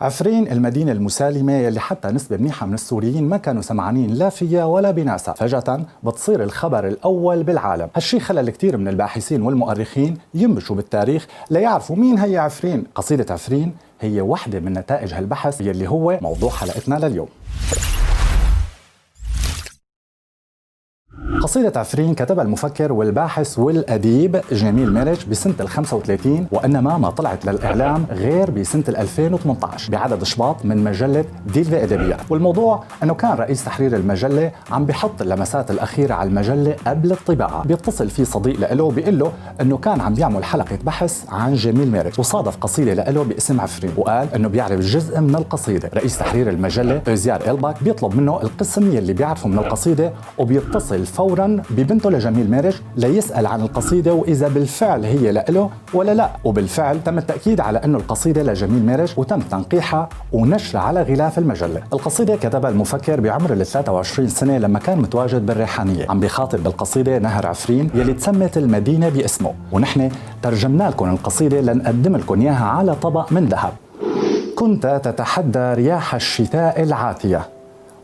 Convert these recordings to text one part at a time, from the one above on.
عفرين المدينة المسالمة يلي حتى نسبة منيحة من السوريين ما كانوا سمعانين لا فيها ولا بناسها، فجأة بتصير الخبر الأول بالعالم. هالشي خلى الكثير من الباحثين والمؤرخين ينبشوا بالتاريخ ليعرفوا مين هي عفرين. قصيدة عفرين هي واحدة من نتائج هالبحث يلي هو موضوع حلقتنا لليوم. قصيدة عفرين كتبها المفكر والباحث والأديب جميل ميرج بسنة ال35، وإنما ما طلعت للإعلام غير بسنة 2018 بعدد شباط من مجلة ديلفي أدبيات. والموضوع أنه كان رئيس تحرير المجلة عم بيحط اللمسات الأخيرة على المجلة قبل الطباعة. بيتصل فيه صديق له بيقول له أنه كان عم بيعمل حلقة بحث عن جميل ميرج وصادف قصيدة له باسم عفرين، وقال أنه بيعرف جزء من القصيدة. رئيس تحرير المجلة أوزيار إلباك بيطلب منه القسم يلي بيعرفه من القصيدة، وبيتصل فورا ببنته لجميل ميرج ليسأل عن القصيدة وإذا بالفعل هي له ولا لا. وبالفعل تم التأكيد على أنه القصيدة لجميل ميرج وتم تنقيحها ونشرها على غلاف المجلة. القصيدة كتبها المفكر بعمر ال 23 سنة لما كان متواجد بالريحانية، عم بيخاطب بالقصيدة نهر عفرين يلي تسمت المدينة باسمه. ونحن ترجمنا لكم القصيدة لنقدم لكم إياها على طبق من ذهب. كنت تتحدى رياح الشتاء العاتية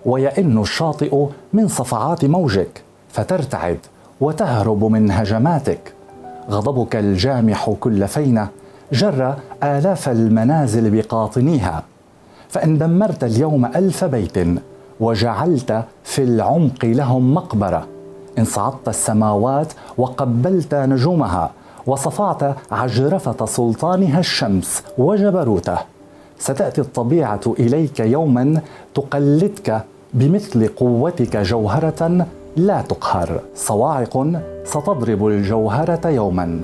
ويئن الشاطئ من صفعات موجك، فترتعد وتهرب من هجماتك. غضبك الجامح كل فينة جر آلاف المنازل بقاطنيها، فإن دمرت اليوم 1000 بيت وجعلت في العمق لهم مقبرة، إن صعدت السماوات وقبلت نجومها وصفعت عجرفة سلطانها الشمس وجبروته، ستأتي الطبيعة إليك يوما تقلدك بمثل قوتك جوهرة لا تقهر. صواعق ستضرب الجوهرة يوما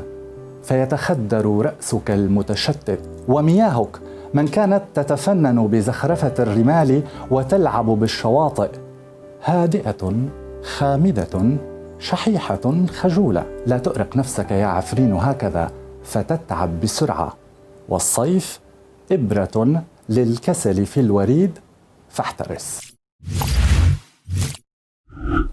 فيتخدر رأسك المتشتت، ومياهك من كانت تتفنن بزخرفة الرمال وتلعب بالشواطئ هادئة خامدة شحيحة خجولة. لا تؤرق نفسك يا عفرين هكذا فتتعب بسرعة، والصيف إبرة للكسل في الوريد فاحترس.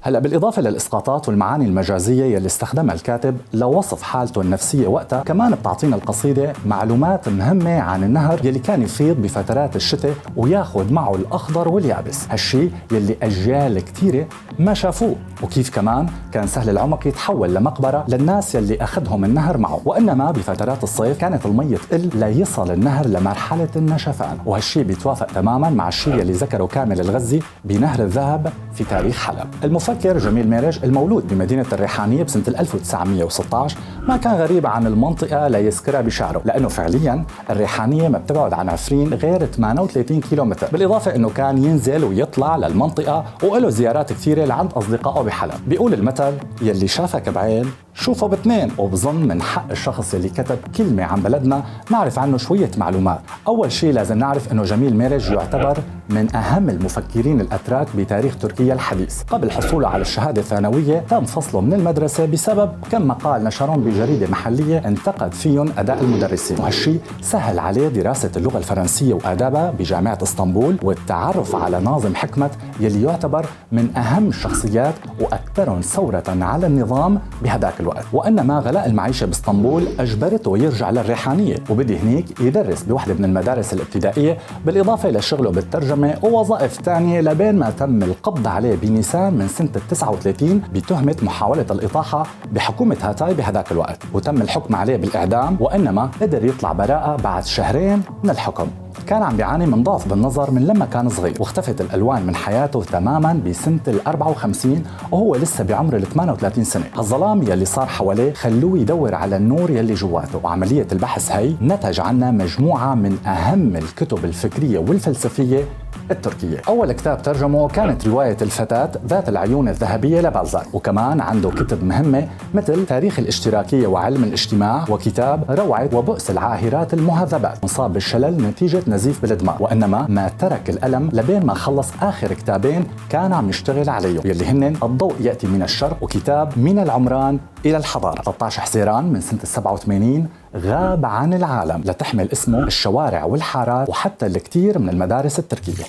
هلا بالإضافة للإسقاطات والمعاني المجازية يلي استخدمها الكاتب لوصف حالته النفسية وقتها، كمان بتعطينا القصيدة معلومات مهمة عن النهر يلي كان يفيض بفترات الشتاء وياخد معه الأخضر واليابس، هالشي يلي أجيال كتيرة ما شافوه، وكيف كمان كان سهل العمق يتحول لمقبرة للناس يلي أخذهم النهر معه. وإنما بفترات الصيف كانت المية تقل ليصل النهر لمرحلة النشفان، وهالشي بيتوافق تماما مع الشيء يلي ذكره كامل الغزي بنهر الذهب في تاريخ حلب. المفكر جميل ميرج المولود بمدينة الريحانية بسنة 1916 ما كان غريب عن المنطقة ليذكرها بشعره، لأنه فعليا الريحانية ما بتبعد عن عفرين غير 38 كيلومتر، بالإضافة أنه كان ينزل ويطلع للمنطقة وله زيارات كثيرة لعند أصدقائه بحلب. بيقول المثل يلي شافك بعين شوفه باثنين، وبظن من حق الشخص اللي كتب كلمة عن بلدنا نعرف عنه شوية معلومات. أول شيء لازم نعرف أنه جميل ميرج يعتبر من أهم المفكرين الأتراك بتاريخ تركيا الحديث. قبل حصوله على الشهادة الثانوية تم فصله من المدرسة بسبب كم مقال نشرهم بجريدة محلية انتقد فيهم أداء المدرسين، وهالشيء سهل عليه دراسة اللغة الفرنسية وآدابها بجامعة اسطنبول والتعرف على ناظم حكمت يلي يعتبر من أهم الشخصيات وأكثرهم ثورة على النظام بهداك الوقت. وإنما غلاء المعيشة باسطنبول أجبرته يرجع للريحانية، وبدي هنيك يدرس بوحدة من المدارس الابتدائية بالإضافة لشغله بالترجمة ووظائف تانية، لبين ما تم القبض عليه بنيسان من سنة 39 بتهمة محاولة الإطاحة بحكومة هاتاي بهداك الوقت، وتم الحكم عليه بالإعدام. وإنما قدر يطلع براءة بعد شهرين من الحكم. كان عم بيعاني من ضعف بالنظر من لما كان صغير، واختفت الألوان من حياته تماما بسنة 54 وهو لسه بعمر 38 سنة. هالظلام يلي صار حواليه خلوه يدور على النور يلي جواته، وعملية البحث هي نتج عنها مجموعة من أهم الكتب الفكرية والفلسفية التركية. أول كتاب ترجمه كانت رواية الفتاة ذات العيون الذهبية لبالزاك، وكمان عنده كتب مهمة مثل تاريخ الاشتراكية وعلم الاجتماع، وكتاب روعة وبؤس العاهرات المهذبات. مصاب بالشلل نتيجة نزيف بالدماغ، وإنما ما ترك الألم لبين ما خلص آخر كتابين كان عم يشتغل عليهم يلي هن الضوء يأتي من الشرق وكتاب من العمران إلى الحضارة. 13 حزيران من سنة 87 غاب عن العالم لتحمل اسمه الشوارع والحارات وحتى الكثير من المدارس التركية.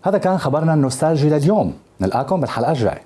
هذا كان خبرنا النوستالجي لليوم، نلقاكم بالحلقة الجاية.